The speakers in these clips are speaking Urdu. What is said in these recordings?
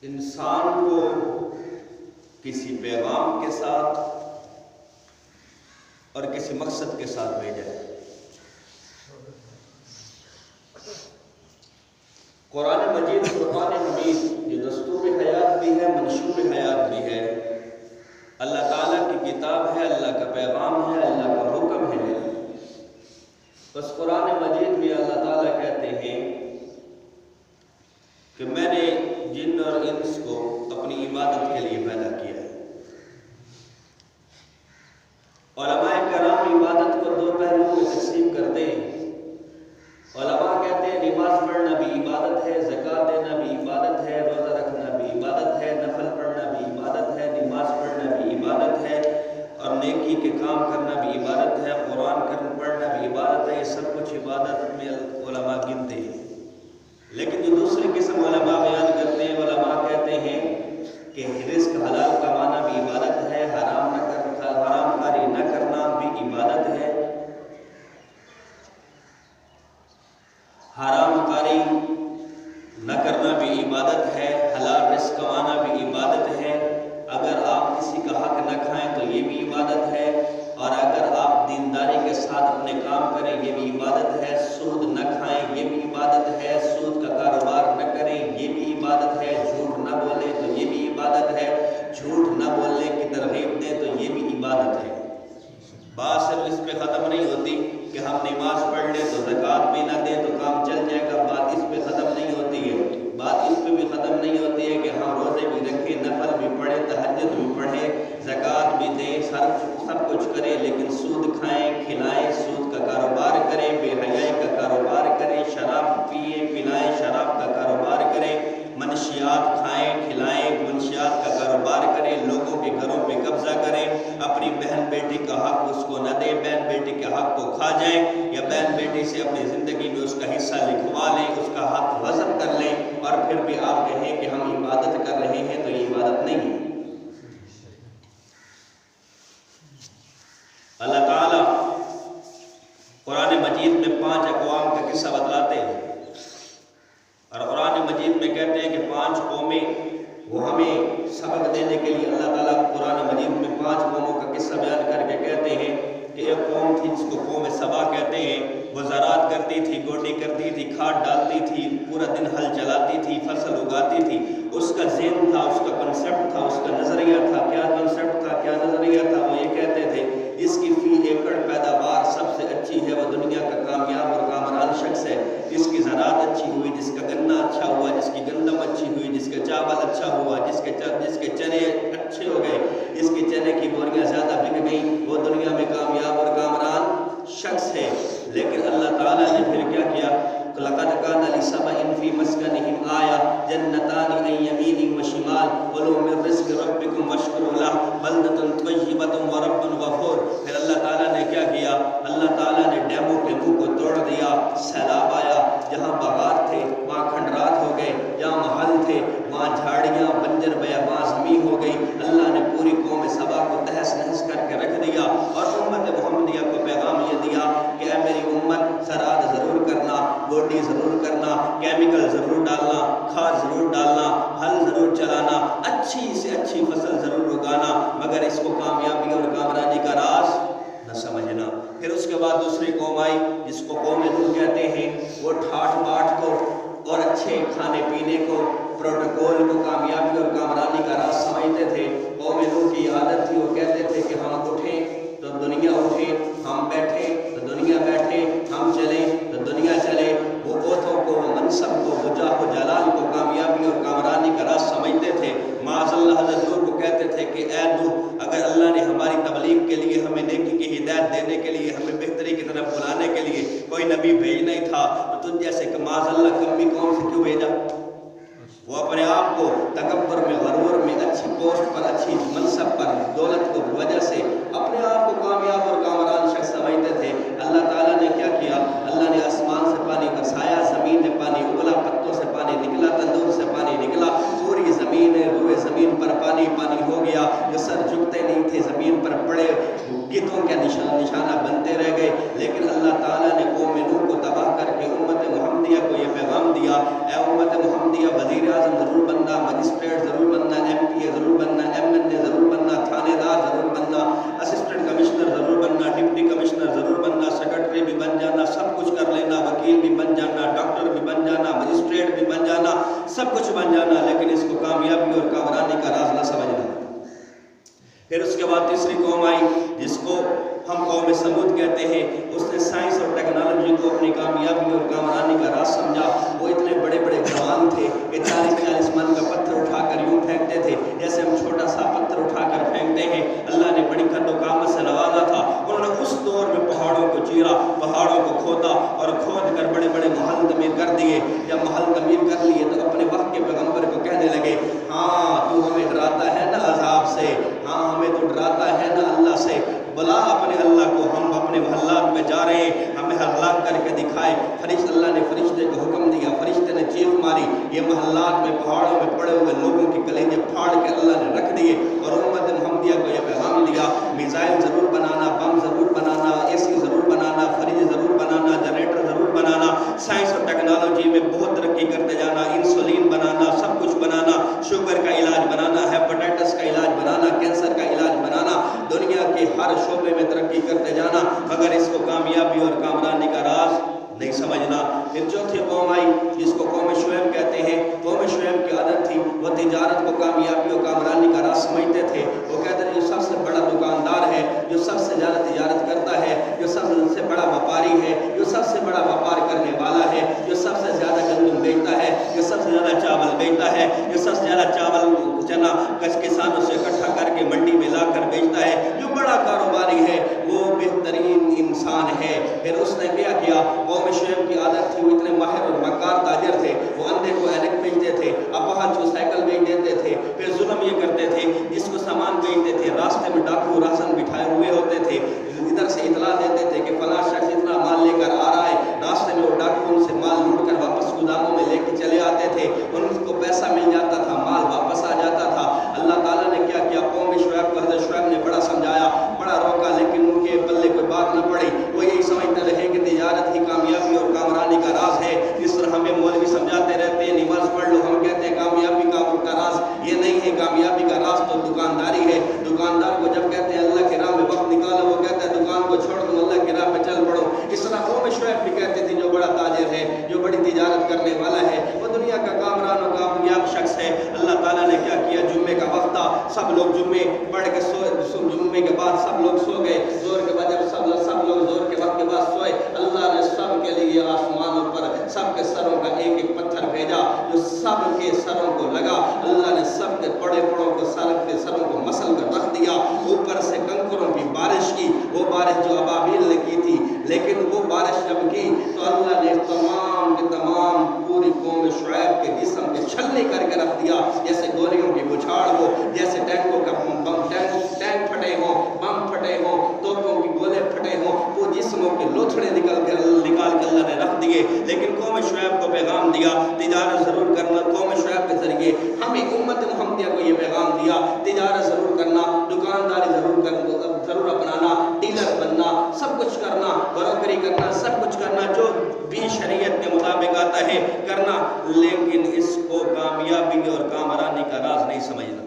انسان کو کسی پیغام کے ساتھ اور کسی مقصد کے ساتھ بھیجا ہے۔ قرآن مجید فرقان حمید یہ دستور حیات بھی ہے، منشور حیات بھی ہے، اللہ تعالیٰ کی کتاب ہے، اللہ کا پیغام ہے، اللہ کا حکم ہے۔ بس قرآن مجید میں اللہ تعالیٰ کہتے ہیں کہ میں نے جن اور انس کو اپنی عبادت کے لیے پیدا کیا ہے۔ علماء کرام عبادت کو دو پہلوؤں میں تقسیم کرتے ہیں۔ علماء کہتے ہیں نماز پڑھنا بھی عبادت ہے، زکوٰۃ دینا بھی عبادت ہے، روزہ رکھنا بھی عبادت ہے، نفل پڑھنا بھی عبادت ہے، نماز پڑھنا بھی عبادت ہے، اور نیکی کے کام کرنا بھی عبادت ہے، قرآن پڑھنا بھی عبادت ہے۔ یہ سب کچھ عبادت میں علماء گنتے ہیں۔ لیکن جو دوسری قسم علماء بیان کرتے ہیں، علماء کہتے ہیں کہ رزق حلال کمانا بھی عبادت ہے، حرام کاری نہ کرنا بھی عبادت ہے، حرام کاری نہ کرنا بھی عبادت ہے، حلال رزق کمانا بھی عبادت ہے، اگر آپ کسی کا حق نہ کھائیں تو یہ بھی عبادت ہے، اور اگر آپ دینداری کے ساتھ اپنے کام کریں یہ بھی عبادت ہے، سود نہ کھائیں یہ بھی عبادت ہے، سود کا کاروبار نہ کریں یہ بھی عبادت ہے، جھوٹ نہ بولیں تو یہ بھی عبادت ہے، جھوٹ نہ بولنے کی ترغیب دیں تو یہ بھی عبادت ہے۔ بات صرف اس پہ ختم نہیں ہوتی کہ ہم نماز پڑھ لیں تو زکوٰۃ بھی نہ دیں تو کام چل جائے گا، بات اس پہ ختم نہیں ہوتی ہے۔ بات اس پہ بھی ختم نہیں ہوتی ہے کہ ہم روزے بھی رکھیں، نفل بھی پڑھیں، تہجد بھی پڑھیں، زکوٰۃ بھی دیں، سب کچھ کریں، لیکن سود کھائیں، کھلائیں، سود کا کاروبار کریں، بے حیائی کا کاروبار کریں، شراب پئیں پلائیں، شراب کا کاروبار کریں، منشیات کھائیں کھلائیں، منشیات کا کاروبار کریں، لوگوں کے گھروں پہ قبضہ کریں، اپنی بہن بیٹی کا حق اس کو نہ دیں، بہن بیٹی کے حق کو کھا جائیں، یا بہن بیٹی سے اپنی زندگی میں اس کا حصہ لکھوا لیں، اس کا حق وصل کر لیں، اور پھر بھی آپ کہیں کہ ہم عبادت کر رہے ہیں، تو یہ عبادت نہیں ہے۔ اللہ تعالیٰ قرآن مجید میں 5 اقوام کا قصہ بتلاتے ہیں، اور قرآن مجید میں کہتے ہیں کہ 5 قومیں وہ ہمیں سبق دینے کے لیے اللہ تعالیٰ قرآن مجید میں 5 قوموں کا قصہ بیان کر کے کہتے ہیں کہ ایک قوم تھی جس کو قوم سبا کہتے ہیں، وہ زراعت کرتی تھی، گوڈی کرتی تھی، کھاد ڈالتی تھی، پورا دن ہل چلاتی تھی، فصل اگاتی تھی، اس کا ذہن تھا، اس کا کنسیپٹ تھا، اس کا نظریہ تھا۔ کیا کنسیپٹ تھا، کیا نظریہ تھا؟ وہ یہ کہتے تھے جس کی فی ایکڑ پیداوار سب سے اچھی ہے وہ دنیا کا کامیاب اور کامران شخص ہے، جس کی زراعت اچھی ہوئی، جس کا گنا اچھا ہوا، جس کی گندم اچھی ہوئی، جس کا چاول اچھا ہوا، جس کے چنے اچھے ہو گئے، جس کے چنے کی بوریاں زیادہ بک گئیں، وہ دنیا میں کامیاب اور کامران شخص ہے۔ لیکن اللہ تعالیٰ نے پھر کیا کیا؟ لَقَدْ كَانَ لِسَبَإٍ فِي مَسْكَنِهِمْ آيَةٌ جَنَّتَانِ عَنْ يَمِينٍ وَشِمَالٍ كُلُوا مِن رِّزْقِ رَبِّكُمْ وَاشْكُرُوا لَهُ بَلْدَةٌ طَيِّبَةٌ وَرَبٌّ غَفُورٌ۔ پھر اللہ تعالیٰ نے کیا کیا؟ اللہ تعالیٰ نے ڈیموں کے منہ کو توڑ دیا، سیلاب آیا، جہاں باغات تھے وہاں کھنڈرات ہو گئے، جہاں محل تھے وہاں جھاڑیاں بنجر بیاباں زمین ہو گئی۔ اللہ نے پوری قوم سبا کو تہس نہس کر کے رکھ دیا، اور امت محمدیہ کو پیغام یہ دیا کہ اے میری امت، زراعت ضرور کرنا، گوڈی ضرور کرنا، کیمیکل ضرور ڈالنا، کھاد ضرور ڈالنا، ہل ضرور چلانا، اچھی سے اچھی فصل ضرور اگانا، مگر اس کو کامیابی اور کامرانی کا راز نہ سمجھنا۔ پھر اس کے بعد دوسری قوم آئی جس کو قوم نوح کہتے ہیں، وہ ٹھاٹ باٹ کو اور اچھے کھانے پینے کو، پروٹوکول کو کامیابی اور کامرانی کا راز سمجھتے تھے۔ قوم نوح کی عادت تھی، وہ کہتے تھے کہ ہم اٹھیں تو دنیا اٹھے، ہم بیٹھیں تو دنیا بیٹھے، ہم چلیں تو دنیا چلے۔ وہ عہدوں کو، وہ منصب کو، وہ جاہ و جلال کو کامیابی اور کامرانی کا راز سمجھتے تھے۔ معاذ اللہ حضرت نوح کو کہتے تھے کہ اے نوح، اگر اللہ نے ہماری تبلیغ کے لیے، ہمیں نیکی کی ہدایت دینے کے لیے، ہمیں بہتری کی طرف بلانے کے لیے کوئی نبی بھیج نہیں تھا تو تجھ جیسے کہ معاذ اللہ کمی قوم سے کیوں بھیجا؟ وہ اپنے آپ کو تکبر میں، غرور میں، اچھی پوسٹ پر، اچھی منصب پر، دولت کو وجہ سے اپنے آپ کو کامیاب اور کامران شخص سمجھتے تھے۔ اللہ تعالیٰ نے کیا کیا؟ اللہ نے آسمان سے پانی برسایا، زمین نے پانی اگلا، پتوں سے پانی نکلا، تندور سے پانی نکلا، پوری زمین روئے زمین پر پانی پانی ہو گیا۔ جو سر جھکتے نہیں تھے زمین پر پڑے گدھوں کے نشانہ بنتے رہ گئے۔ لیکن اللہ تعالیٰ نے قوم نوح کو تباہ کر کے امت محمدیہ کو یہ پیغام پیغام دیا اے امت محمدیہ وزیر اعظم ضرور بننا, مجسٹریٹ ضرور بننا, ایم پی اے ضرور بننا, ایم این اے ضرور بننا, تھانے دار ضرور بننا, اسسٹنٹ کمشنر ضرور بننا, ڈپٹی کمشنر ضرور بننا, سیکرٹری بھی بن جانا, سب کچھ کر لینا, وکیل بھی بن جانا, ڈاکٹر بھی بن جانا, مجسٹریٹ بھی بن جانا, سب کچھ بن جانا, لیکن اس کو کامیابی اور کامرانی کا راز نہ سمجھنا. پھر اس کے بعد تیسری قوم آئی جس کو ہم قوم سمود کہتے ہیں. اس نے سائنس اور ٹیکنالوجی کو اپنی کامیابی اور کامرانی کا راز سمجھا. وہ اتنے بڑے بڑے جوان تھے کہ 40-40 من کا پتھر اٹھا کر یوں پھینکتے تھے جیسے ہم چھوٹا سا پتھر اٹھا کر پھینکتے ہیں. اللہ نے بڑی قد و قامت سے نوازا تھا. انہوں نے اس دور میں پہاڑوں کو چیرا, پہاڑوں کو کھودا اور کھود کر بڑے بڑے محل تعمیر کر دیے. جب محل تعمیر کر لیے تو اپنے وقت کے پیغمبر کو کہنے لگے, ہاں تو ہمیں ڈراتا ہے نا عذاب سے, ہاں ہمیں تو ڈراتا ہے نا اللہ سے, بلا اپنے اللہ کو, ہم اپنے محلات میں جا رہے ہیں, ہمیں ہلاک کر کے دکھائے. اللہ نے فرشتے کو حکم دیا, فرشتے نے چیخ ماری, یہ محلات میں پہاڑوں میں پڑے ہوئے لوگوں کی کلیجے پھاڑ کے اللہ نے رکھ دیے اور امت محمدیہ کو یہ پیغام دیا, میزائل ضرور بنانا, بم ضرور بنانا, اے سی ضرور بنانا, فریج ضرور بنانا, جنریٹر ضرور بنانا, سائنس اور ٹیکنالوجی میں بہت ترقی کرتے جانا, انسولین بنانا, سب کچھ بنانا, شوگر کا علاج بنانا, ہیپاٹائٹس کا علاج بنانا, کینسر کا علاج بنانا, دنیا کے ہر شعبے میں ترقی کرتے جانا, مگر اس کو کامیابی اور کامرانی کا راز نہیں سمجھنا. پھر چوتھی قوم آئی جس کو قوم شعیب کہتے ہیں. قوم شعیب کی عادت تھی وہ تجارت کو کامیابی اور کامرانی کا راز سمجھتے تھے. وہ کہتے ہیں جو سب سے بڑا دکاندار ہے, جو سب سے زیادہ تجارت کرتا ہے, جو سب سے بڑا وپاری ہے, جو سب سے بڑا وپار کرنے والا ہے, جو سب سے زیادہ گندم بیچتا ہے, جو سب سے زیادہ چاول بیچتا ہے, جو سب سے زیادہ چاول چنا کسانوں سے اکٹھا کر کے منڈی میں لا کر بیچتا ہے, جو بڑا کاروباری ہے وہ بہترین انسان ہے. پھر اس نے کیا قوم شعیب کی عادت تھی, وہ اتنے ماہر اور مکار تاجر تھے, وہ اندھے کو اینک بیچتے تھے, اپاہج کو سائیکل بیچ دیتے تھے. پھر ظلم یہ کرتے تھے, جس کو سامان بیچتے تھے راستے میں ڈاکو راسن بٹھائے ہوئے ہوتے تھے, ادھر سے اطلاع دیتے تھے کہ فلاں شخص اتنا مال لے کر آ رہا ہے, راستے میں وہ ڈاکو ان سے مال لوٹ کر واپس گوداموں میں لے کے چلے آتے تھے, ان کو پیسہ مل جاتا تھا, مال واپس آ جاتا تھا. اللہ تعالیٰ نے کیا قوم شعیب کو حضرت شعیب نے بڑا سمجھایا, بڑا روکا, لیکن ان کے پلے کوئی بات نہ پڑی. وہ یہی سمجھتے رہے کہ تجارت ہی کامیابی اور کامرانی کا راز ہے. جس طرح ہمیں مولوی سمجھاتے رہتے ہیں نماز پڑھ لو, ہم کہتے ہیں کامیابی کا راز یہ نہیں ہے, کامیابی کا راز تو دکانداری ہے. دکاندار کو جب کہتے ہیں اللہ کی راہ میں وقت نکالو, وہ کہتا ہے دکان کو چھوڑ دو, اللہ کی راہ میں چل پڑو. اس طرح قوم شعیب بھی کہتے تھے جو بڑا تاجر ہے, جو بڑی تجارت کرنے والا ہے, وہ دنیا کا کامران و کامیاب شخص ہے. اللہ تعالیٰ نے کیا جمعے کا وقت تھا, سب لوگ جمعے پڑھ کے سوئے, جمعے کے بعد سب لوگ سو گئے, زور کے بعد جب سب لوگ زور کے وقت کے بعد سوئے, اللہ نے سب کے لیے آسمانوں پر سب کے سروں کا ایک ایک پتھر بھیجا جو سب کے سروں کو لگا. اللہ نے سب کے بڑے بڑوں کو سب کے سروں کو مسل کر رکھ دیا. اوپر سے کنکروں کی بارش کی, وہ بارش جو ابابیل نے کی تھی, لیکن وہ بارش جب کی تو اللہ نے تمام کے تمام پوری قوم شعیب کے جسم کے چھلنی کر کے رکھ دیا, جیسے گولیوں کی بچھاڑ ہو, جیسے ٹینکوں کا ٹینک پھٹے ہوں, بم پھٹے ہوں, توپوں کی گولے پھٹے ہوں, وہ جسموں کے لوتھڑے نکال کے اللہ نے رکھ دیے. لیکن قوم شعیب کو پیغام دیا تجارت ضرور کرنا. قوم شعیب کے ذریعے ہمیں امت محمدیہ کو یہ پیغام دیا تجارت ضرور کرنا, دکانداری ضرور اپنانا, ڈیلر بننا, سب کچھ کرنا, بروکری کرنا, سب کچھ کرنا جو بھی شریعت کے مطابق آتا ہے کرنا, لیکن اس کو کامیابی اور کامرانی کا راز نہیں سمجھنا.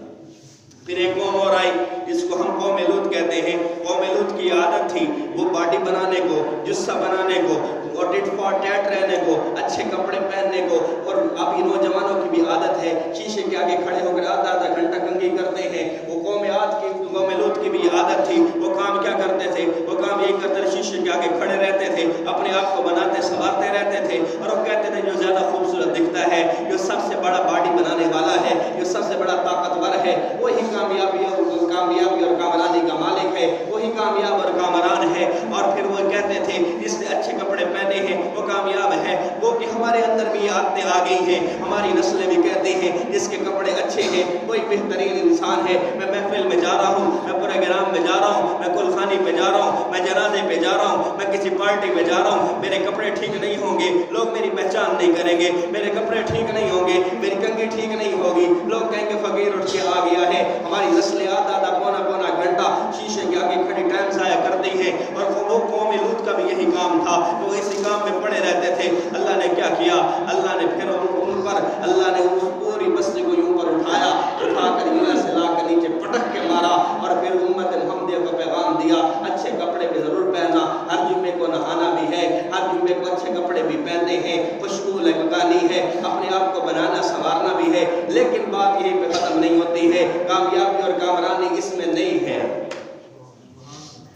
پھر ایک قوم اور آئی جس کو ہم قوم لوط کہتے ہیں. قوم لوط کی عادت تھی وہ باڈی بنانے کو, جسہ بنانے کو, اور ٹٹ فار ٹیٹ رہنے کو, اچھے کپڑے پہننے کو. اور اب یہ نوجوانوں کی بھی عادت ہے شیشے کے آگے کھڑے ہو کر آدھا گھنٹہ کنگھی کرتے ہیں. وہ قوم لوط کی بھی عادت تھی. وہ کام کیا کرتے تھے, وہ کام یہی کرتے تھے, شیشے کے آگے کھڑے رہتے تھے, اپنے آپ کو بناتے سنوارتے رہتے تھے, اور وہ کہتے تھے جو زیادہ خوبصورت دکھتا ہے, جو سب سے بڑا باڈی بنانے والا ہے, جو سب سے بڑا طاقتور ہے, وہی کامیابی اور کامرانی کا مالک ہے, وہی کامیاب اور کامران ہے. اور پھر وہ کہتے تھے جس نے اچھے کپڑے پہنے ہیں وہ کامیاب ہے. وہ کہ ہمارے اندر بھی عادتیں آ گئی ہیں, ہماری نسلیں بھی کہتے ہیں جس کے کپڑے اچھے ہیں وہی بہترین انسان ہے. میں محفل میں جا رہا ہوں, میں پروگرام میں جا رہا ہوں, میں کلخانی پہ جا رہا ہوں, میں جنازے پہ جا رہا ہوں, میں کسی پارٹی میں جا رہا ہوں, میرے کپڑے ٹھیک نہیں ہوں گے, لوگ میری پہچان نہیں کریں گے, میرے کپڑے ٹھیک نہیں ہوں گے, میری کنگھی ٹھیک نہیں ہوگی, لوگ کہیں گے فقیر اٹھ کے آ گیا ہے. ہماری نسلیں آدھا پونا گھنٹہ شیشے کے آگے کھڑی ٹائم ضائع کرتی ہیں. اور وہ قوم لوط کا بھی یہی کام تھا, وہ اسی کام میں پڑے رہتے تھے. اللہ نے کیا کیا, اللہ نے پھر ہیں، خوشبو لگانی ہے، اپنے آپ کو بنانا سنوارنا بھی ہے، لیکن بات یہی پہ ختم نہیں ہوتی ہے، کامیابی اور کامرانی اس میں نہیں ہے۔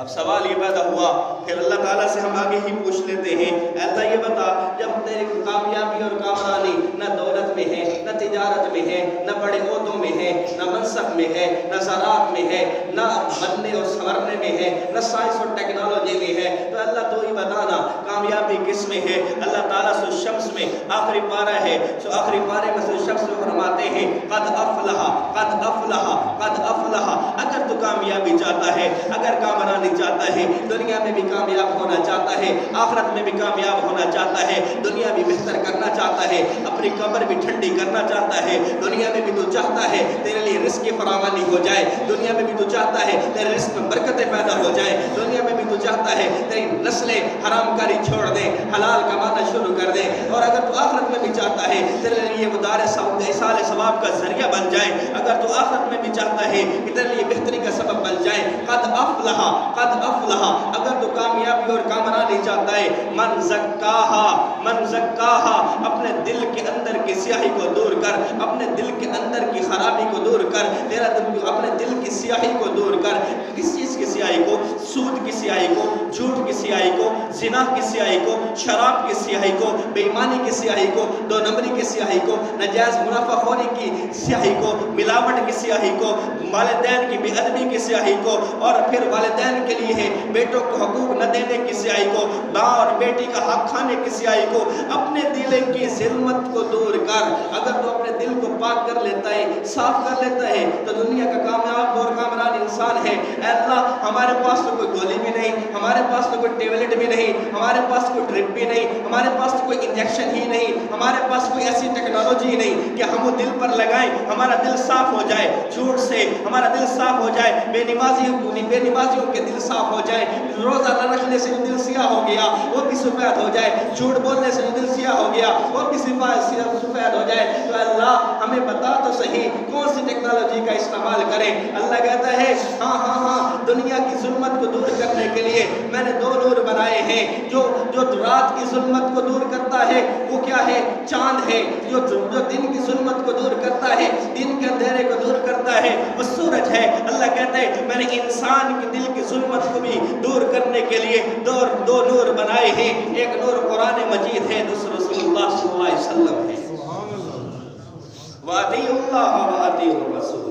اب سوال یہ پیدا ہوا، پھر اللہ تعالیٰ سے ہم آگے ہی پوچھ لیتے ہیں، اے اللہ یہ بتا، جب تیری کامیابی اور کامرانی نہ دولت میں ہے، نہ تجارت میں ہے، نہ بڑے عہدوں میں ہے، نہ منصب میں ہے، نہ زراعت میں ہے، نہ بننے اور سنورنے میں ہے، نہ سائنس اور ٹیکنالوجی میں ہے، تو اللہ تو ہی بتانا کامیابی کس میں ہے؟ اللہ تعالیٰ سو شمس میں آخری پارہ ہے، سو آخری پارے میں سو شمس میں فرماتے ہیں قد افلح قد افلح قد افلح۔ اگر تو کامیابی چاہتا ہے، اگر کامرانی چاہتا ہے، دنیا میں بھی کامیاب ہونا چاہتا ہے، آخرت میں بھی کامیاب ہونا چاہتا ہے، دنیا بھی بہتر کرنا چاہتا ہے، اپنی قبر بھی ٹھنڈی کرنا چاہتا ہے، دنیا میں بھی تو چاہتا ہے تیرے لیے رزق کی فراوانی ہو جائے، دنیا میں بھی تو چاہتا ہے تیرے رزق میں برکتیں پیدا ہو جائیں، دنیا میں بھی تو چاہتا ہے تیری نسلیں حرام کاری چھوڑ دیں، حلال کمانا شروع کر دیں، اور اگر تو آخرت میں بھی چاہتا ہے تیرے لیے وہ دار ایصال ثواب کا ذریعہ بن جائے، اگر تو آخرت میں بھی چاہتا ہے کہ تیرے لیے بہتری کا سبب بن جائے، قد افلح قد افلح۔ اگر تو کامیابی اور کامرانی چاہتا ہے، من زکاہا من زکاہا، اپنے دل کے اندر کی سیاہی کو دور کر، اپنے دل کے اندر کی خرابی کو دور کر، تیرا دل اپنے دل کی سیاہی کو دور کر۔ کس چیز کی سیاہی کو؟ سود کی سیاہی کو، جھوٹ کی سیاہی کو، زنا کی سیاہی کو، شراب کی سیاہی کو، بے ایمانی کی سیاہی کو، دو نمبری کی سیاہی کو، ناجائز منافع خوری کی سیاہی کو، ملاوٹ کی سیاہی کو، والدین کی بے ادبی کی سیاہی کو، اور پھر والدین کے لیے بیٹوں کو حقوق نہ دینے کی سیاہی کو، ماں اور بیٹی کا حق کھانے کی سیاہی کو، اپنے دل کی ظلمت کو دور کر۔ اگر تو اپنے دل کو پاک کر لیتا ہے، صاف کر لیتا ہے، تو دنیا کا کامیاب اور کامران انسان ہے۔ اے اللہ ہمارے پاس تو کوئی گولی بھی نہیں، ہمارے پاس تو کوئی ٹیبلٹ بھی نہیں، ہمارے پاس کوئی ڈرپ بھی نہیں، ہمارے پاس تو کوئی انجیکشن ہی نہیں، ہمارے پاس کوئی ایسی ٹیکنالوجی نہیں کہ ہم وہ دل پر لگائیں ہمارا دل صاف ہو جائے، جھوٹ سے ہمارا دل صاف ہو جائے، بے نمازیوں کے دل صاف ہو جائے، روزہ نہ رکھنے سے جو دل سیاہ ہو گیا وہ بھی سفید ہو جائے، جھوٹ بولنے سے جو دل سیاہ ہو گیا وہ بھی سفید ہو جائے۔ تو اللہ ہمیں بتا تو صحیح کون سی ٹیکنالوجی کا استعمال کریں؟ اللہ کہتا ہے ہاں دنیا کی ظلمت کو دور کرنے کے لیے میں نے دو نور بنائے ہیں، جو رات کی ظلمت کو دور کرتا ہے وہ کیا ہے؟ چاند ہے، جو دن کی ظلمت کو دور کرتا ہے، دن کے اندھیرے کو دور کرتا ہے وہ سورج ہے۔ اللہ کہتا ہے میں نے انسان کے دل کی ظلمت کو بھی دور کرنے کے لیے دو نور بنائے ہیں، ایک نور قرآن مجید ہے، دوسرا رسول اللہ صلی اللہ علیہ وسلم ہے۔ وَأَطِيعُوا اللَّهَ وَأَطِيعُوا الرَّسُولَ،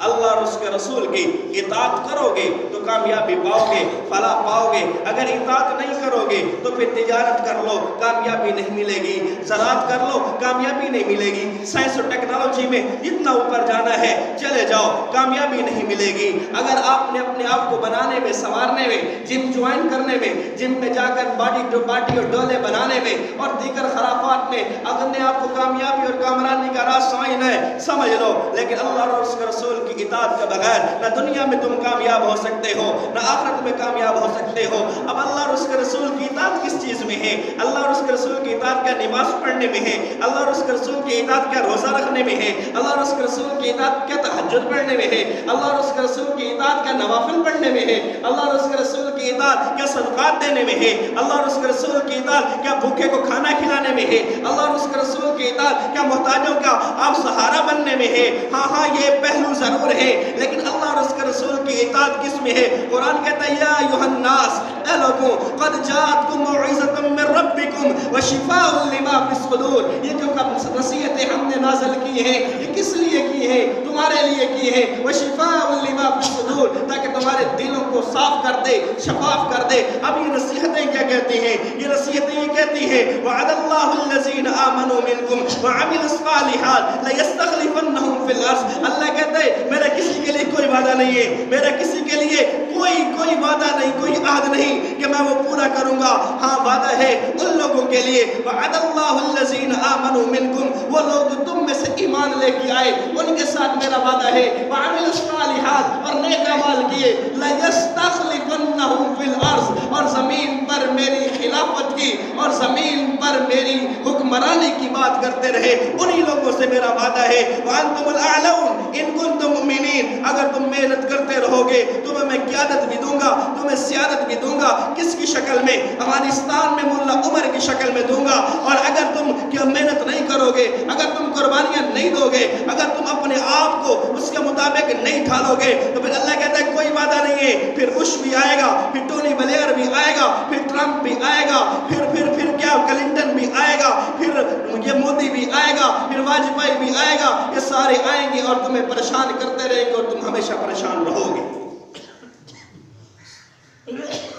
اللہ اور اس کے رسول کی اطاعت کرو گے تو کامیابی پاؤ گے، فلاح پاؤ گے۔ اگر اطاعت نہیں کرو گے تو پھر تجارت کر لو کامیابی نہیں ملے گی، زراعت کر لو کامیابی نہیں ملے گی، سائنس اور ٹیکنالوجی میں جتنا اوپر جانا ہے چلے جاؤ کامیابی نہیں ملے گی۔ اگر آپ نے اپنے آپ کو بنانے میں، سنوارنے میں، جم جوائن کرنے میں، جم میں جا کر باڈی اور ڈولے بنانے میں اور دیگر خرافات میں اگر نے آپ کو کامیابی اور کامرانی کا راز سمجھنا ہے سمجھ لو، لیکن اللہ اور اس کے رسول کی اطاعت کے بغیر نہ دنیا میں تم کامیاب ہو سکتے ہو، نہ آخرت میں کامیاب ہو سکتے ہو۔ اب اللہ اور اس کے رسول کی اطاعت کس چیز میں ہے؟ اللہ اور اس کے رسول کی اطاعت کیا نماز پڑھنے میں ہے؟ اللہ اور اس کے رسول کی اطاعت کیا روزہ رکھنے میں ہے؟ اللہ اور اس کے رسول کی اطاعت کیا تہجد پڑھنے میں ہے؟ اللہ اور اس کے رسول کی اطاعت کیا نوافل پڑھنے میں ہے؟ اللہ اور اس کے رسول کی اطاعت کیا صدقات دینے میں ہے؟ اللہ اور اس کے رسول کی اطاعت کیا بھوکے کو کھانا کھلانے میں ہے؟ اللہ اور اس کے رسول کی اطاعت کیا محتاجوں کا آپ سہارا بننے میں ہے؟ ہاں یہ پہلو ضرور ہے، لیکن اللہ اور اس کے رسول کی اطاعت کس میں ہے؟ قرآن کہتا ہے یا ایھا الناس، اے لوگوں، قد جاءتکم موعظۃ من ربکم وشفاء لما فی الصدور، یہ جو نصیحتیں ہم نے نازل کی ہیں یہ کس لیے کی ہیں؟ تمہارے لیے کی ہیں، وشفاء لما فی الصدور، تاکہ تمہارے دلوں کو صاف کر دے، شفاف کر دے۔ اب یہ نصیحتیں کیا کہتی ہیں؟ یہ نصیحتیں یہ کہتی ہیں وعد اللہ الذین آمنوا منکم وعملوا الصالحات لیستخلفنہم فی الارض۔ اللہ کہتا ہے میرا کسی کے لیے کوئی وعدہ نہیں ہے، میرا کسی کے لیے کوئی وعدہ نہیں، کوئی عہد نہیں کہ میں وہ پورا کروں گا۔ ہاں وعدہ ہے ان لوگوں کے لیے وعد اللہ الذین آمنوا منکم، وہ وہ لوگ جو تم میں سے ایمان لے کے آئے ان کے ساتھ میرا وعدہ ہے وعملوا الصالحات اور نیک اعمال کیے لَيَسْتَخْلِفَنَّهُمْ فِي الْأَرْضِ اور زمین پر میری خلافت کی اور زمین پر میری حکمرانی کی بات کرتے رہے انہی لوگوں سے میرا وعدہ ہے وَأَنْتُمُ الْأَعْلَوْنَ إِن كُنتُم مُؤْمِنِينَ اگر تم محنت کرتے رہو گے تمہیں میں قیادت بھی دوں گا تمہیں سیادت بھی دوں گا کس کی شکل میں افغانستان میں ملا عمر کی شکل میں دوں گا اور اگر تم محنت نہیں کرو گے اگر تم قربانیاں نہیں دو گے اگر تم اپنے آپ کو اس کے مطابق نہیں ڈھالو گے تو پھر اللہ کہتا ہے کوئی وعدہ نہیں ہے پھر بش بھی آئے گا پھر ٹونی بلیئر بھی آئے گا پھر ٹرمپ بھی آئے گا پھر کیا کلنٹن بھی آئے گا پھر یہ مودی بھی آئے گا پھر واجپئی بھی آئے گا یہ سارے آئیں گے اور تمہیں پریشان کرتے رہیں گے اور تم ہمیشہ پریشان رہو گے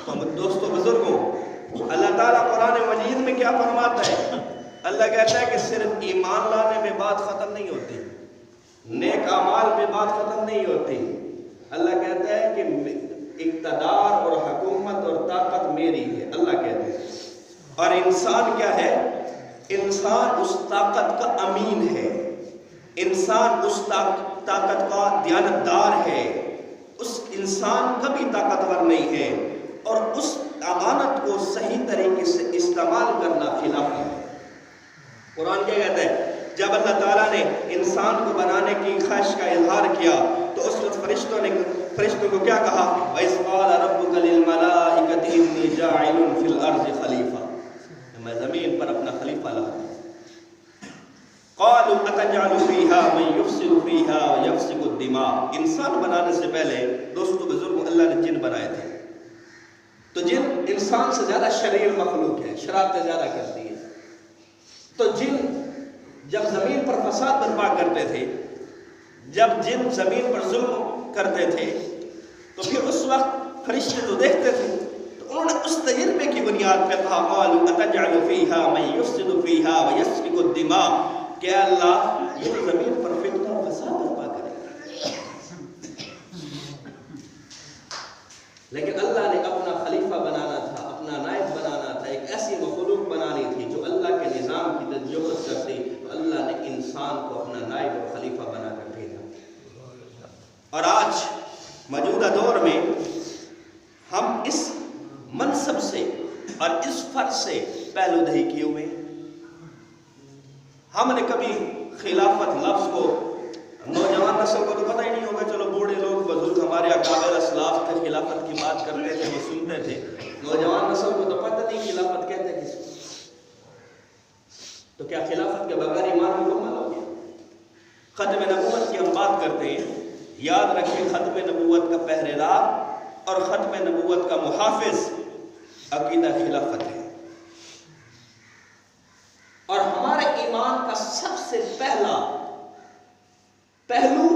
تو دوستو بزرگوں اللہ تعالیٰ قرآن مجید میں کیا فرماتا ہے اللہ کہتا ہے کہ صرف ایمان لانے میں بات ختم نہیں ہوتی نیک اعمال میں بات ختم نہیں ہوتی اللہ کہتا ہے کہ اقتدار اور حکومت اور طاقت میری ہے اللہ کہتے ہیں اور انسان کیا ہے انسان اس طاقت کا امین ہے انسان اس طاقت کا دیانتدار ہے اس انسان کبھی طاقتور نہیں ہے اور اس امانت کو صحیح طریقے سے استعمال کرنا خلاف ہے قرآن کیا کہتا ہے جب اللہ تعالیٰ نے انسان کو بنانے کی خواہش کا اظہار کیا تو اس وقت فرشتوں کو کیا کہا وَإِذْ قَالَ رَبُّكَ لِلْمَلَائِكَةِ إِنِّي جَاعِلٌ فِي الْأَرْضِ خَلِيفَةً میں زمین پر اپنا خلیفہ لاتا قَالُوا أَتَجْعَلُ فِيهَا مَن يُفْسِدُ فِيهَا وَيَسْفِكُ الدِّمَاءَ انسان بنانے سے پہلے دوستو بزرگوں اللہ نے جن بنائے تھے تو جن انسان سے زیادہ شریر مخلوق ہے شرارتیں زیادہ کرتی ہے تو جن جب زمین پر فساد برپا کرتے تھے جب جن زمین پر ظلم کرتے تھے تو پھر اس وقت فرشتے تو دیکھتے تھے تو انہوں نے اس تجربے کی بنیاد پہ کہا قالوا اتجعل فیہا من یفسد فیہا ویسفک الدماء کہ اللہ یہ زمین پر فتنہ و فساد برپا کرے لیکن اللہ نے اپنا خلیفہ بنانا تھا اپنا نائب بنانا تھا ایک ایسی مخلوق بنانی تھی جو اللہ کے نظام کی تجویز کرتی تو اللہ نے انسان کو اپنا نائب اور خلیفہ بنا کر بھیجا اور آج موجودہ دور میں ہم اس منصب سے اور اس فرض سے پہلو دہی کیے ہوئے ہم نے کبھی خلافت لفظ کو نوجوان نسل کو تو پتہ ہی نہیں ہوگا چلو بوڑھے لوگ بزرگ ہمارے اکابر اسلاف تھے خلافت کی بات کرتے تھے وہ سنتے تھے نوجوان نسل کو تو پتہ نہیں خلافت کہتے کس تو کیا خلافت کے بغیر ایمان مکمل ہو گیا ختم نبوت کی ہم بات کرتے ہیں یاد رکھیں ختم نبوت کا پہرے دار اور ختم نبوت کا محافظ عقیدہ خلافت ہے اور ہمارے ایمان کا سب سے پہلا پہلو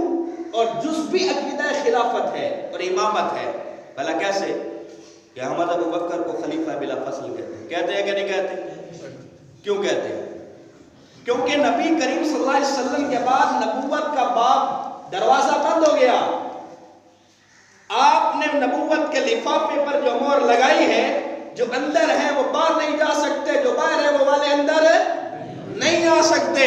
اور جزوی عقیدہ خلافت ہے اور امامت ہے بھلا کیسے کہ احمد ابو بکر کو خلیفہ بلا فصل کہتے ہیں کہ نہیں کہتے کیوں کہتے ہیں کیونکہ نبی کریم صلی اللہ علیہ وسلم کے بعد نبوت کا باب دروازہ بند ہو گیا آپ نے نبوت کے لفافے پر جو مہر لگائی ہے جو اندر ہے وہ باہر نہیں جا سکتے جو باہر ہے وہ والے اندر نہیں آ سکتے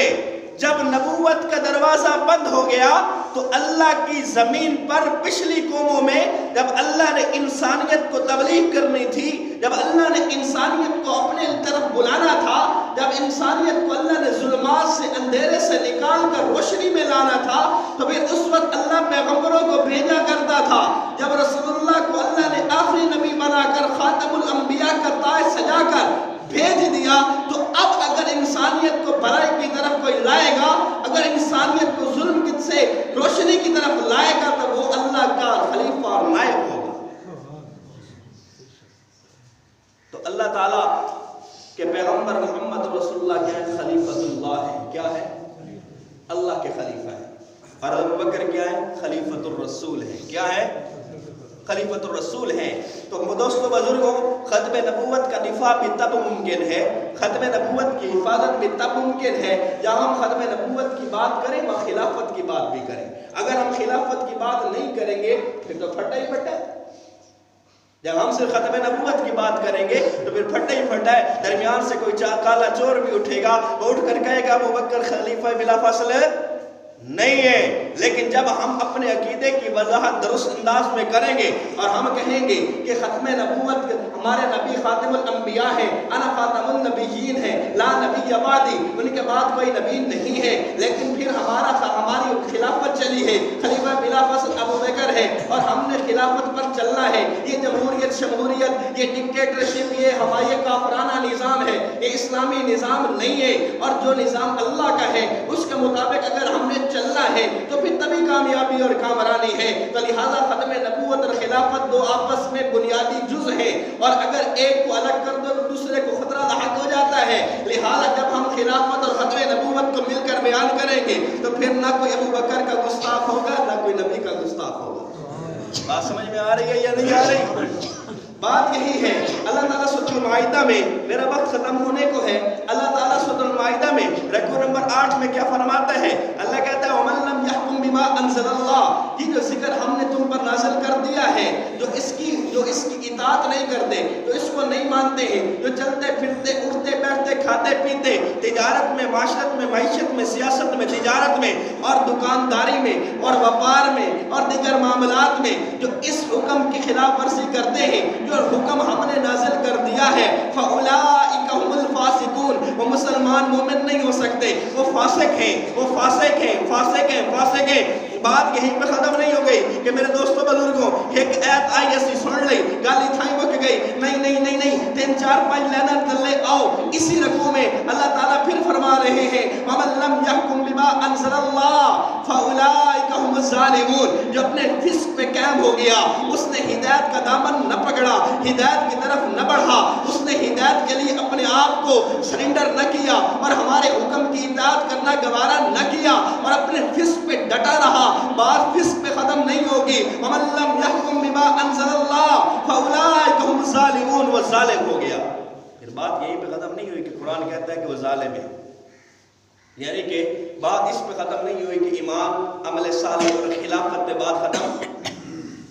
جب نبوت کا دروازہ بند ہو گیا تو اللہ کی زمین پر پچھلی قوموں میں جب اللہ نے انسانیت کو تبلیغ کرنی تھی جب اللہ نے انسانیت کو اپنے طرف بلانا تھا جب انسانیت کو اللہ نے ظلمات سے اندھیرے سے نکال کر روشنی میں لانا تھا تو پھر اس وقت اللہ پیغمبروں کو بھیجا کرتا تھا جب رسول اللہ کو اللہ نے آخری نبی بنا کر خاتم الانبیاء کا تاج سجا کر بھیج دیا تو اب اگر انسانیت کو بھلائی کی طرف کوئی لائے گا اگر انسانیت کو ظلم سے روشنی کی طرف لائے گا تو وہ اللہ کا خلیفہ اور نائب ہوگا تو اللہ تعالیٰ کے پیغمبر محمد رسول اللہ کیا ہے خلیفۃ اللہ ہے کیا ہے اللہ کے خلیفہ ہے اور ابو بکر کیا ہے خلیفۃ الرسول ہے کیا ہے خلیفۃ الرسول ہیں تو دوستو بزرگوں ختم نبوت کا دفاع بھی تب ممکن ہے ختم نبوت کی حفاظت بھی تب ممکن ہے جہاں ہم ختم نبوت کی بات کریں وہ خلافت کی بات بھی کریں اگر ہم خلافت کی بات نہیں کریں گے پھر تو پھٹا ہی پھٹا جب ہم صرف ختم نبوت کی بات کریں گے تو پھر پھٹا ہی پھٹا ہے، درمیان سے کوئی کالا چور بھی اٹھے گا، وہ اٹھ کر کہے گا ابو بکر خلیفہ بلا فصل نہیں ہے۔ لیکن جب ہم اپنے عقیدے کی وضاحت درست انداز میں کریں گے اور ہم کہیں گے کہ ختم نبوت ہمارے نبی خاتم الانبیاء ہیں، انا خاتم النبیین ہیں، لا نبی بعدی، ان کے بعد کوئی نبی نہیں ہے، لیکن پھر ہماری خلافت چلی ہے، خلیفہ بلا فصل ابو بکر ہے اور ہم نے خلافت پر چلنا ہے۔ یہ جمہوریت، شمہوریت، یہ ڈکٹیٹرشپ، یہ ہمارا کافرانہ نظام ہے، یہ اسلامی نظام نہیں ہے، اور جو نظام اللہ کا ہے اس کے مطابق اگر ہم نے چلنا ہے تو پھر تبھی کامیابی اور کامرانی ہے۔ تو لہٰذا ختم نبوت اور خلافت دو آپس میں بنیادی جز ہیں، اور اگر ایک کو الگ کر دو تو دوسرے کو خطرہ لاحق ہو جاتا ہے۔ لہٰذا جب ہم خلافت اور ختم نبوت کو مل کر بیان کریں گے تو پھر نہ کوئی ابو بکر کا گستاخ ہوگا، نہ کوئی نبی کا گستاخ ہوگا۔ بات سمجھ میں آ رہی ہے یا نہیں آ رہی؟ بات یہی ہے۔ اللہ تعالیٰ سورۃ المائدہ میں، میرا وقت ختم ہونے کو ہے، اللہ تعالیٰ سورۃ المائدہ میں رکوع نمبر 8 میں کیا فرماتا ہے؟ اللہ کہتا ہے وَمَن لَّمْ يَحْكُم بِمَا أَنزَلَ اللَّهُ، یہ جو ذکر ہم نے تم پر نازل کر دیا ہے، جو اس کی اطاعت نہیں کرتے، جو اس کو نہیں مانتے ہیں، جو چلتے پھرتے اٹھتے بیٹھتے کھاتے پیتے تجارت میں، معاشرت میں، معیشت میں، سیاست میں، تجارت میں اور دکانداری میں اور وپار میں اور دیگر معاملات میں جو اس حکم کی خلاف ورزی کرتے ہیں، جو حکم ہم نے نازل کر دیا ہے، فَأُولَٰئِكَ هُمُ الْفَاسِقُونَ، وہ مسلمان مومن نہیں ہو سکتے، وہ فاسق ہیں، وہ فاسق ہیں، فاسق ہیں، فاسق ہیں۔ بات یہیں پہ ختم نہیں ہو گئی کہ میرے دوستوں بزرگوں ایک ایت آئی ایسی سن لئی، گالی تھائی مک گئی، نہیں نہیں نہیں نہیں، 3 4 5 لینا تلے آؤ۔ اسی رکوع میں اللہ تعالیٰ پھر فرما رہے ہیں وَمَن لَّمْ يَحْكُم بِمَا أَنزَلَ اللَّهُ فَأُولَٰئِكَ هُمُ الظَّالِمُونَ، جو اپنے فسق پہ قائم ہو گیا، اس نے ہدایت کا دامن نہ پکڑا، ہدایت کی طرف نہ بڑھا، اس نے ہدایت کے لیے اپنے آپ کو سرنڈر نہ کیا اور ہمارے حکم کی اطاعت کرنا گوارا نہ کیا اور اپنے فسق پہ ڈٹا رہا، بات فسق پہ ختم نہیں ہوگی۔ وَمَن لَّمْ يَحْكُم بِمَا أَنزَلَ اللَّهُ فَأُولَٰئِكَ هُمُ الظَّالِمُونَ، وہ ظالم ہو گیا۔ پھر بات یہیں پہ ختم نہیں ہوئی کہ قرآن کہتا ہے کہ وہ ظالم ہے، یعنی کہ بات اس پہ ختم نہیں ہوئی کہ ایمان، عمل صالح اور خلافت پہ بات ختم،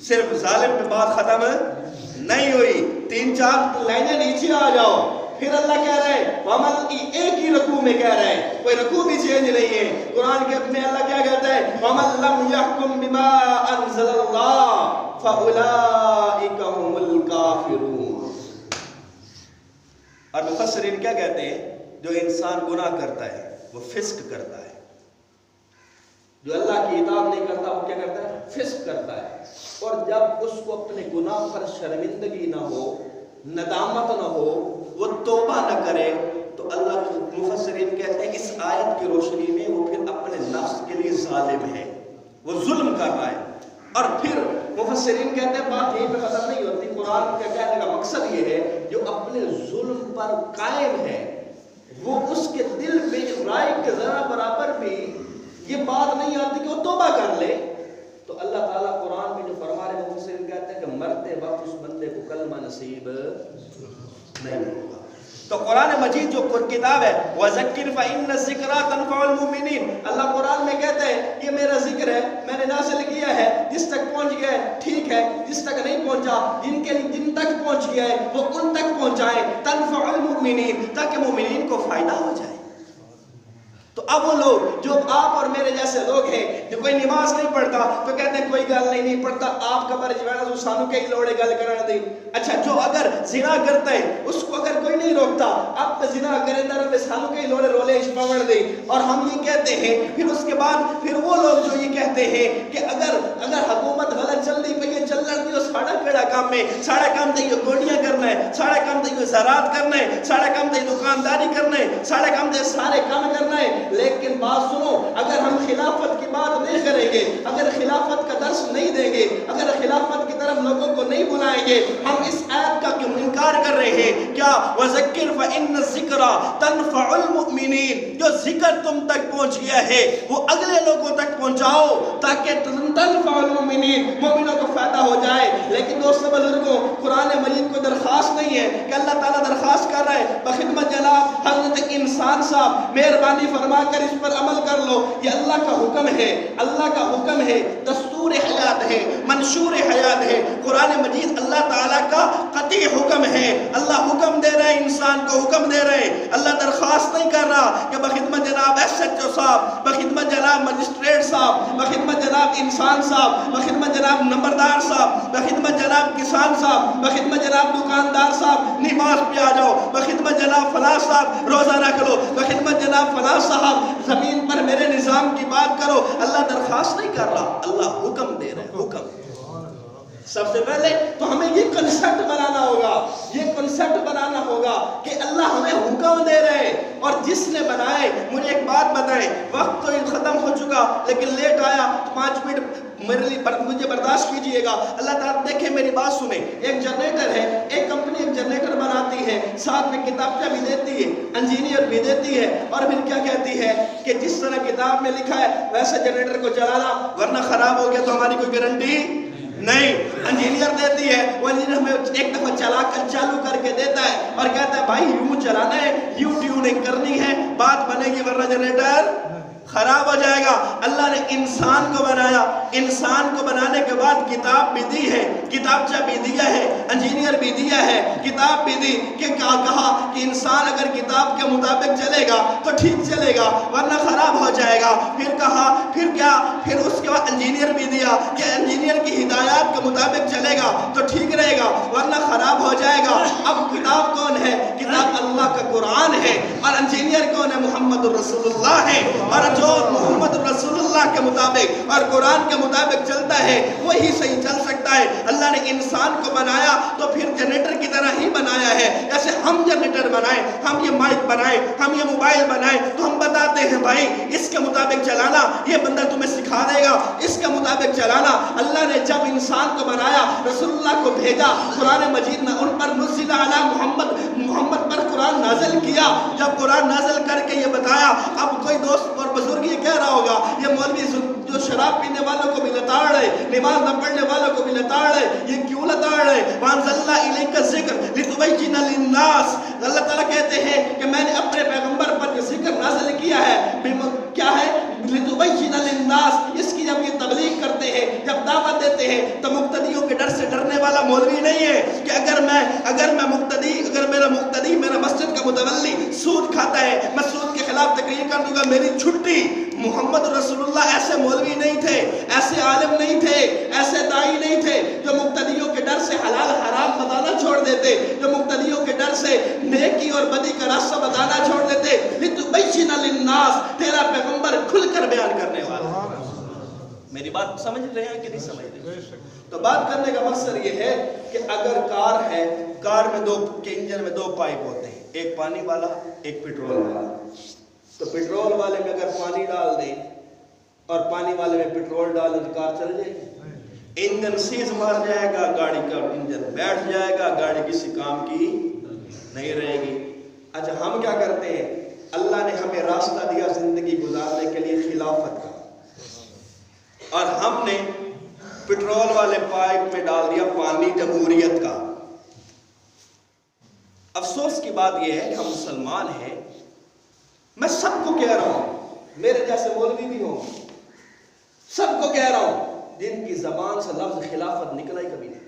صرف ظالم پہ بات ختم نہیں ہوئی۔ 3 4 لائنیں نیچے آ جاؤ، پھر اللہ کہہ رہے ہیں ایک ہی رکوع میں کہہ رہے ہیں، کوئی رکوع بھی چینج نہیں ہے۔ قرآن کے میں اللہ کیا کہتا ہے وَمَن لَّمْ يَحْكُم بِمَا أَنزَلَ اللَّهُ فَأُولَٰئِكَ هُمُ الْكَافِرُونَ۔ اور مفسرین کیا کہتے ہیں؟ جو انسان گناہ کرتا ہے وہ فسق کرتا ہے، جو اللہ کی اطاعت نہیں کرتا وہ کیا کرتا ہے؟ فسق کرتا ہے۔ اور جب اس کو اپنے گناہ پر شرمندگی نہ ہو، ندامت نہ ہو، وہ توبہ نہ کرے، تو اللہ کے مفسرین کہتے ہیں اس آیت کی روشنی میں وہ پھر اپنے نفس کے لیے ظالم ہے، وہ ظلم کر رہا ہے۔ اور پھر مفسرین کہتے ہیں بات یہیں پہ ختم نہیں ہوتی، قرآن کے کہنے کا مقصد یہ ہے جو اپنے ظلم پر قائم ہے وہ اس کے دل میں رائے کے ذرا برابر بھی یہ بات نہیں آتی کہ وہ توبہ کر لے، تو اللہ تعالیٰ قرآن میں جو فرما رہے مفسرین کہتے ہیں کہ مرتے وقت اس بندے کو کلمہ نصیب نہیں ہوگا۔ تو قرآن مجید جو کتاب ہے وَذَكِّرْ فَإِنَّ الذِّكْرَىٰ تَنفَعُ الْمُؤْمِنِينَ، اللہ قرآن میں کہتے ہیں یہ میرا ذکر ہے، میں نے نازل کیا ہے، جس تک پہنچ گیا ہے ٹھیک ہے، جس تک نہیں پہنچا، جن تک پہنچ گیا ہے وہ ان تک پہنچائیں، تنفع الْمُؤْمِنِينَ، تاکہ مومنین کو فائدہ ہو جائے۔ تو اب وہ لوگ جو آپ اور میرے جیسے لوگ ہیں جو کوئی نماز نہیں پڑھتا تو کہتے ہیں کوئی گل نہیں پڑھتا، آپ کا برج بیڑا تو سانو کئی لوڑے گل کرنا دی۔ اچھا جو اگر زنا کرتا ہے اس کو اگر کوئی نہیں روکتا، آپ پہ زنا کرے در سانو کئی لوڑے رولے پڑھ دی، اور ہم یہ کہتے ہیں پھر اس کے بعد پھر وہ لوگ جو یہ کہتے ہیں کہ اگر حکومت غلط چل رہی پہ یہ چل رہی ساڑا کیڑا کام میں، ساڑا کام تو یہ گوڑیاں کرنا ہے، ساڑا کام تو یہ زراعت کرنا ہے، ساڑا کام تو یہ دکانداری کرنا ہے، ساڑا کام تو یہ سارے کام کرنا ہے۔ لیکن بات سنو، اگر ہم خلافت کی بات نہیں کریں گے، اگر خلافت کا درس نہیں دیں گے، اگر خلافت کی طرف لوگوں کو نہیں بلائیں گے، ہم اس آیت کا کیوں انکار کر رہے ہیں؟ کیا وَذَكِّرْ فَإِنَّ الذِّكْرَىٰ تَنفَعُ الْمُؤْمِنِينَ، جو ذکر تم تک پہنچ گیا ہے وہ اگلے لوگوں تک پہنچاؤ تاکہ تنفع الْمُؤْمِنِينَ، مومنوں کو فائدہ ہو جائے۔ لیکن دوستو بزرگوں، قرآن مجید کو درخواست نہیں ہے کہ اللہ تعالیٰ درخواست کر رہا ہے بخدمت جناب حضرت انسان صاحب مہربانی فرما کر اس پر عمل کر لو، یہ اللہ کا حکم ہے، اللہ کا حکم ہے، دستور مقصور حیات ہے، منشور حیات ہے۔ قرآن مجید اللہ تعالیٰ کا قطعی حکم ہے۔ اللہ حکم دے رہے ہیں، انسان کو حکم دے رہے ہیں۔ اللہ درخواست نہیں کر رہا کہ بخدمت جناب ایس ایچ او صاحب، بخدمت جناب مجسٹریٹ صاحب، بخدمت جناب انسان صاحب، بخدمت جناب نمبردار صاحب، بخدمت جناب کسان صاحب، بخدمت جناب دکاندار صاحب نماز پہ آ جاؤ، بخدمت جناب فلاں صاحب روزہ رکھ لو، بخدمت جناب فلاں صاحب زمین پر میرے نظام کی بات کرو۔ اللہ درخواست نہیں کر رہا، اللہ حکم دے رہے ہیں، حکم۔ سب سے پہلے تو ہمیں یہ کنسپٹ بنانا ہوگا، یہ کنسپٹ بنانا ہوگا کہ اللہ ہمیں حکم دے رہے ہیں، اور جس نے بنائے۔ مجھے ایک بات بتائیں، وقت تو ختم ہو چکا لیکن لیٹ آیا، 5 منٹ میرے لیے مجھے برداشت کیجئے گا۔ اللہ تعالیٰ دیکھیں میری بات سنیں، ایک جنریٹر ہے، ایک کمپنی ایک جنریٹر بناتی ہے، ساتھ میں کتابچہ بھی دیتی ہے، انجینئر بھی دیتی ہے، اور پھر کیا کہتی ہے کہ جس طرح کتاب میں لکھا ہے ویسے جنریٹر کو چلانا، ورنہ خراب ہو گیا تو ہماری کوئی گارنٹی نہیں۔ انجینئر دیتی ہے، وہ انجینئر ہمیں ایک دفعہ چلا کر چالو کر کے دیتا ہے اور کہتا ہے بھائی یوں چلانا ہے، یوں ٹیوننگ کرنی ہے، بات بنے گی، ورنہ جنریٹر خراب ہو جائے گا۔ اللہ نے انسان کو بنایا، انسان کو بنانے کے بعد کتاب بھی دی ہے، کتابچہ بھی دیا ہے، انجینئر بھی دیا ہے، کتاب بھی دی کہ کہا کہ انسان اگر کتاب کے مطابق چلے گا تو ٹھیک چلے گا ورنہ خراب ہو جائے گا۔ پھر کہا، پھر کیا، پھر اس کے بعد انجینئر بھی دیا کہ انجینئر کی ہدایات کے مطابق چلے گا تو ٹھیک رہے گا ورنہ خراب ہو جائے گا۔ اب کتاب کون ہے؟ کتاب اللہ کا قرآن ہے، اور انجینئر کون ہے؟ محمد الرسول اللہ ہے، اور جو محمد رسول اللہ کے مطابق اور قرآن کے مطابق چلتا ہے وہی صحیح چل سکتا ہے۔ اللہ نے انسان کو بنایا تو پھر جنریٹر کی طرح ہی بنایا ہے، جیسے ہم جنریٹر بنائیں، ہم یہ مائک بنائیں، ہم یہ موبائل بنائیں تو ہم بتاتے ہیں بھائی اس کے مطابق چلانا، یہ بندہ تمہیں سکھا دے گا، اس کے مطابق چلانا۔ اللہ نے جب انسان کو بنایا، رسول اللہ کو بھیجا، قرآن مجید میں ان پر نزل علی محمد پر قرآن نازل کیا۔ جب قرآن نازل کر کے یہ بتایا، اب کوئی دوست اور بزرگ یہ کہہ رہا ہوگا یہ مولوی جو شراب پینے والوں کو بھی لتاڑ رہے، نماز نہ پڑھنے والوں کو بھی لتاڑ رہے، یہ کیوں لتاڑ رہے؟ وَأَنزَلْنَا إِلَيْكَ الذِّكْرَ لِتُبَيِّنَ لِلنَّاسِ، اللہ تعالیٰ کہتے ہیں کہ میں نے اپنے پیغمبر پر یہ ذکر نازل کیا ہے، کیا ہے؟ لِتُبَيِّنَ لِلنَّاسِ، اس کی جب یہ تبلیغ کرتے ہیں، جب دعوت دیتے ہیں تو مقتدیوں کے ڈر سے ڈرنے والا مولوی نہیں ہے کہ اگر میں مقتدی، اگر میرا مقتدی، میرا مسجد کا متولی سود کھاتا ہے، میں سود کے خلاف تقریر کر دوں گا، میری چھٹی۔ محمد رسول اللہ ایسے مولوی نہیں تھے، ایسے عالم نہیں تھے، ایسے دائی نہیں تھے جو مقتدیوں کے ڈر سے حلال حرام بتانا چھوڑ دیتے، جو مقتدیوں کے ڈر سے نیکی اور بدی کا راستہ بتانا چھوڑ دیتے۔ لِتُبَيِّنَ لِلنَّاسِ، تیرا پیغمبر کھل کر بیان کرنے والا۔ میری بات سمجھ رہے ہیں کہ نہیں سمجھ رہے؟ تو بات کرنے کا مقصد یہ ہے کہ اگر کار ہے، کار میں انجن میں 2 پائپ ہوتے ہیں، ایک پانی والا، ایک پیٹرول والا۔ تو پیٹرول والے میں اگر پانی ڈال دیں اور پانی والے میں پیٹرول ڈال دیں تو کار چل جائے گی؟ انجن سیز مار جائے گا، گاڑی کا انجن بیٹھ جائے گا، گاڑی کسی کام کی نہیں رہے گی۔ اچھا ہم کیا کرتے ہیں؟ اللہ نے ہمیں راستہ دیا زندگی گزارنے کے لیے خلافت کا، اور ہم نے پیٹرول والے پائپ میں ڈال دیا پانی جمہوریت کا۔ افسوس کی بات یہ ہے کہ ہم مسلمان ہیں، میں سب کو کہہ رہا ہوں، میرے جیسے مولوی بھی ہوں، سب کو کہہ رہا ہوں، جن کی زبان سے لفظ خلافت نکلا ہی کبھی نہیں۔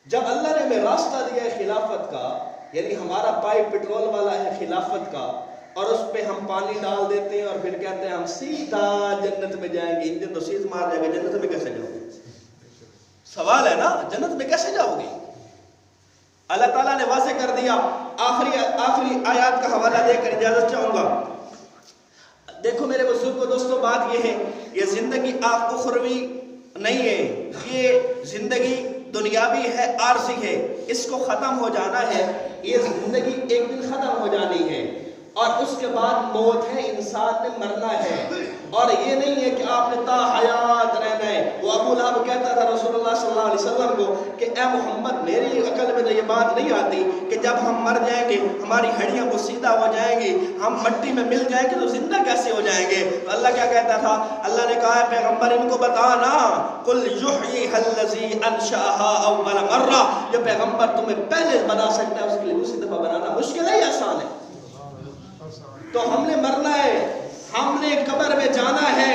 جب اللہ نے ہمیں راستہ دیا ہے خلافت کا، یعنی ہمارا پائپ پیٹرول والا ہے خلافت کا، اور اس پہ ہم پانی ڈال دیتے ہیں اور پھر کہتے ہیں ہم سیدھا جنت میں جائیں گے، انجن تو سیدھ مار جائے گا، جنت میں کیسے جاؤ گے؟ سوال ہے نا، جنت میں کیسے جاؤ گے؟ اللہ تعالیٰ نے واضح کر دیا۔ آخری آیات کا حوالہ دے کر اجازت چاہوں گا۔ دیکھو میرے بزرگوں دوستوں، بات یہ ہے، یہ زندگی اخروی نہیں ہے، یہ زندگی دنیاوی ہے، عارضی ہے، اس کو ختم ہو جانا ہے، یہ زندگی ایک دن ختم ہو جانی ہے، اور اس کے بعد موت ہے، انسان نے مرنا ہے، اور یہ نہیں ہے کہ آپ نے تا حیات رہنا ہے۔ وہ ابو لہب کہتا تھا رسول اللہ صلی اللہ علیہ وسلم کو کہ اے محمد، میری عقل میں تو یہ بات نہیں آتی کہ جب ہم مر جائیں گے ہماری ہڈیاں بسیدہ ہو جائیں گی، ہم مٹی میں مل جائیں گے تو زندہ کیسے ہو جائیں گے؟ تو اللہ کیا کہتا تھا؟ اللہ نے کہا پیغمبر ان کو بتانا، قل یحییھا الذی انشأھا اول مرہ، یہ پیغمبر تمہیں پہلے بنا سکتا ہے، اس کے لیے دوسری دفعہ بنانا مشکل ہے یا آسان ہے؟ تو ہم نے مرنا ہے، ہم نے قبر میں جانا ہے،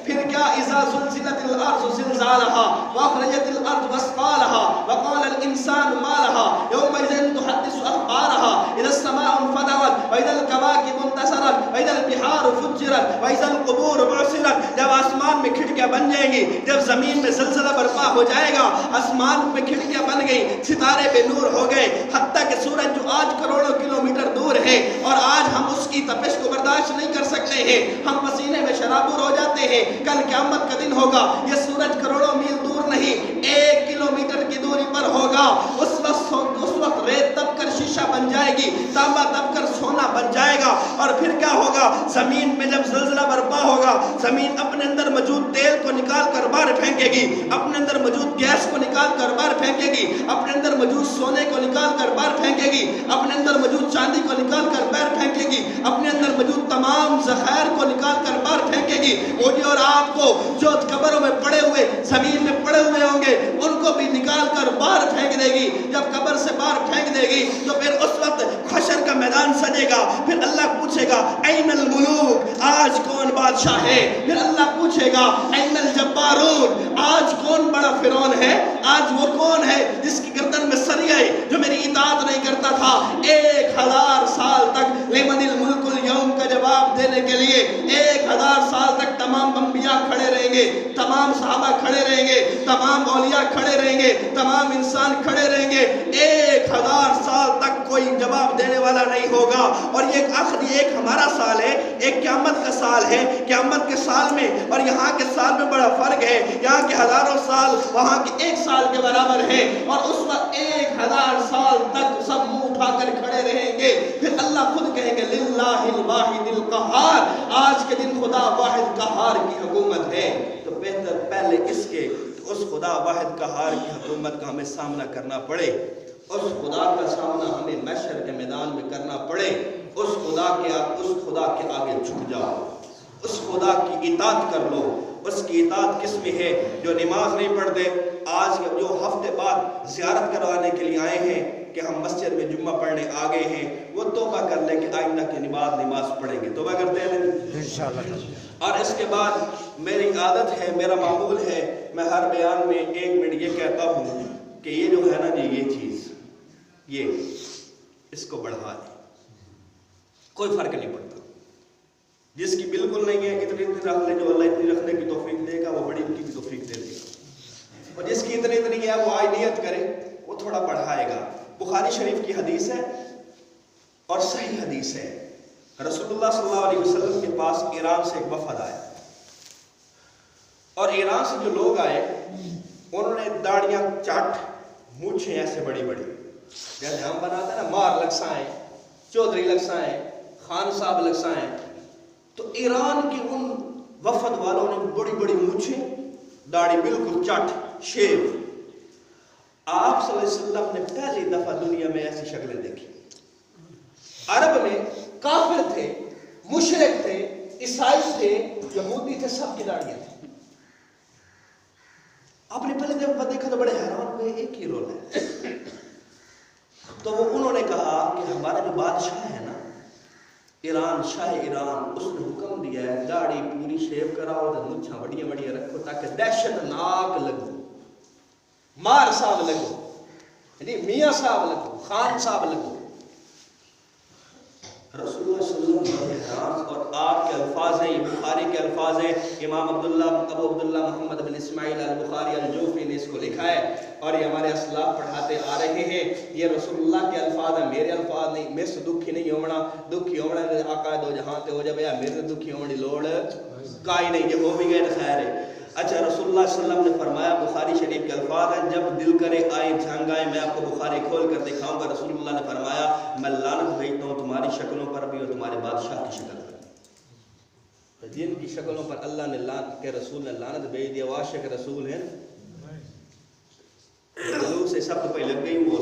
پھر کیا اذا زلزلت الارض زلزالها واخرجت الارض اثقالها وقال الانسان ما لها يومئذ تحدث اخبارها اذا السماء انفطرت واذا الكواكب انتثرت واذا البحار فجرت واذا القبور بعثرت. جب آسمان میں کھڑکیاں بن جائیں گی, جب زمین میں زلزلہ برپا ہو جائے گا, آسمان میں کھڑکیاں بن گئی, ستارے بے نور ہو گئے, حتیٰ کہ سورج جو آج کروڑوں کلومیٹر دور ہے اور آج ہم اس کی تپش کو برداشت نہیں کر سکتے ہیں, ہم پسینے میں شرابور ہو جاتے ہیں. کل قیامت کا دن ہوگا, یہ سورج کروڑوں میل دور نہیں 1 کلومیٹر کی دوری پر ہوگا. اس وقت ریت تپ کر شیشہ بن جائے گی, تانبا تپ کر سونا بن جائے گا. اور پھر کیا ہوگا, زمین میں جب زلزلہ برپا ہوگا, زمین اپنے اندر موجود تیل کو نکال کر باہر پھینکے گی, اپنے اندر موجود گیس کو نکال کر باہر پھینکے گی, اپنے اندر موجود سونے کو نکال کر باہر پھینکے گی, اپنے اندر موجود چاندی کو نکال کر باہر پھینکے گی, اپنے اندر موجود تمام ذخائر کو نکال کر باہر پھینکے گی. مجھے اور آپ کو جو قبروں میں پڑے ہوئے, زمین میں پڑے ہوئے ہوں گے, ان کو بھی نکال کر باہر پھینک دے گی. جب قبر سے باہر پھینک دے گی تو پھر اس وقت حشر کا میدان سجے گا. پھر اللہ پوچھے گا این الملوک, آج کون بادشاہ ہے. پھر اللہ پوچھے گا این الجبارون, آج کون بڑا فرعون ہے, آج وہ کون ہے جس کی گردن میں سری آئی, جو میری اطاعت نہیں کرتا تھا. 1000 سال تک لمن الملک اليوم کا جواب دینے کے لیے 1000 سال تک تمام انبیاء کھڑے رہیں گے, تمام صحابہ کھڑے رہیں گے, تمام اولیاء کھڑے رہیں گے, تمام انسان کھڑے رہیں گے. 1000 سال تک کوئی جواب دینے والا نہیں ہوگا. اور یہ آخری ایک ہمارا سال ہے, ایک قیامت کا سال ہے. قیامت کے سال میں اور یہاں کے سال میں بڑا فرق ہے. یہاں کے ہزاروں سال وہاں کے 1 سال کے برابر ہے. اور اس وقت 1000 سال تک سب منہ اٹھا کر کھڑے رہیں گے. پھر اللہ خود کہیں گے للہ الواحد القہار, آج کے دن خدا واحد قہار کی حکومت ہے. تو بہتر پہلے اس کے اس خدا واحد قہار کی حکومت کا ہمیں سامنا کرنا پڑے, اس خدا کا سامنا ہمیں محشر کے میدان میں کرنا پڑے. اس خدا کے آگے جھک جاؤ, اس خدا کی اطاعت کر لو. اس کی اطاعت کس میں ہے؟ جو نماز نہیں پڑھتے, آج جو ہفتے بعد زیارت کروانے کے لیے آئے ہیں کہ ہم مسجد میں جمعہ پڑھنے آ گئے ہیں, وہ توبہ کر لیں کہ آئندہ کی نماز پڑھیں گے. توبہ کرتے ہیں انشاءاللہ. اور اس کے بعد میری عادت ہے, میرا معمول ہے, میں ہر بیان میں 1 منٹ یہ کہتا ہوں کہ یہ جو ہے نا جی, یہ چیز اس کو بڑھا دیں, کوئی فرق نہیں پڑتا. جس کی بالکل نہیں ہے اتنی رکھ لے, جو اللہ اتنی رکھنے کی توفیق دے گا وہ بڑی ان کی بھی توفیق دے دے گا. اور جس کی اتنی ہے وہ آج نیت کرے, وہ تھوڑا بڑھائے گا. بخاری شریف کی حدیث ہے اور صحیح حدیث ہے. رسول اللہ صلی اللہ علیہ وسلم کے پاس ایران سے ایک وفد آیا, اور ایران سے جو لوگ آئے انہوں نے داڑیاں چاٹ, مونچھیں ایسے بڑی بڑی, جیسے ہم بناتے ہیں نا مار لگسائیں, چودھری لگسائیں, خان صاحب لگسائیں. تو ایران کے ان وفد والوں نے بڑی بڑی مونچھیں, داڑھی بالکل چاٹ, شیو. آپ صلی اللہ علیہ وسلم نے پہلی دفعہ دنیا میں ایسی شکلیں دیکھی. عرب میں کافر تھے, مشرک تھے, عیسائی تھے, یہودی تھے, سب کی داڑیاں تھیں. آپ نے پہلے دفعہ دیکھا تو بڑے حیران ہوئے, ایک ہی رول ہے. تو وہ انہوں نے کہا کہ ہمارا جو بادشاہ ہے نا ایران, شاہ ایران, اس نے حکم دیا ہے داڑھی پوری شیو کراؤ, مونچھاں بڑی بڑی رکھو تاکہ دہشت ناک لگو, مار صاحب لگو, میاں صاحب لگو, خان صاحب لگو. رسول اللہ صلی اللہ علیہ وسلم اور آپ کے الفاظ ہیں, یہ بخاری کے الفاظ ہیں. امام ابو عبداللہ محمد بن اسماعیل البخاری الجوفی نے اس کو لکھا ہے, اور یہ ہمارے اسلاف پڑھاتے آ رہے ہیں. یہ رسول اللہ کے الفاظ ہیں, میرے الفاظ نہیں. میرے سے دکھی نہیں ہونا, دکھی ہونا آقا دو جہاں تے ہو جائے, میرے سے دکھی ہونے لوڑ کائی نہیں, یہ ہو بھی گئے تو خیر ہے. اچھا, رسول اللہ صلی اللہ علیہ وسلم نے فرمایا, بخاری شریف کے الفاظ ہیں, جب دل کرے آئے جھنگ آئے, میں آپ کو بخاری کھول کر دکھاؤں گا. رسول اللہ نے فرمایا, میں لعنت بھیجتا ہوں تمہاری شکلوں پر بھی اور تمہارے بادشاہ کی شکل پر. جن کی شکلوں پر اللہ نے لعنت کے رسول نے لعنت بھیج دیا, عاشق رسول ہیں, جلوس سے سب تو پہلے لگ گئی وہ.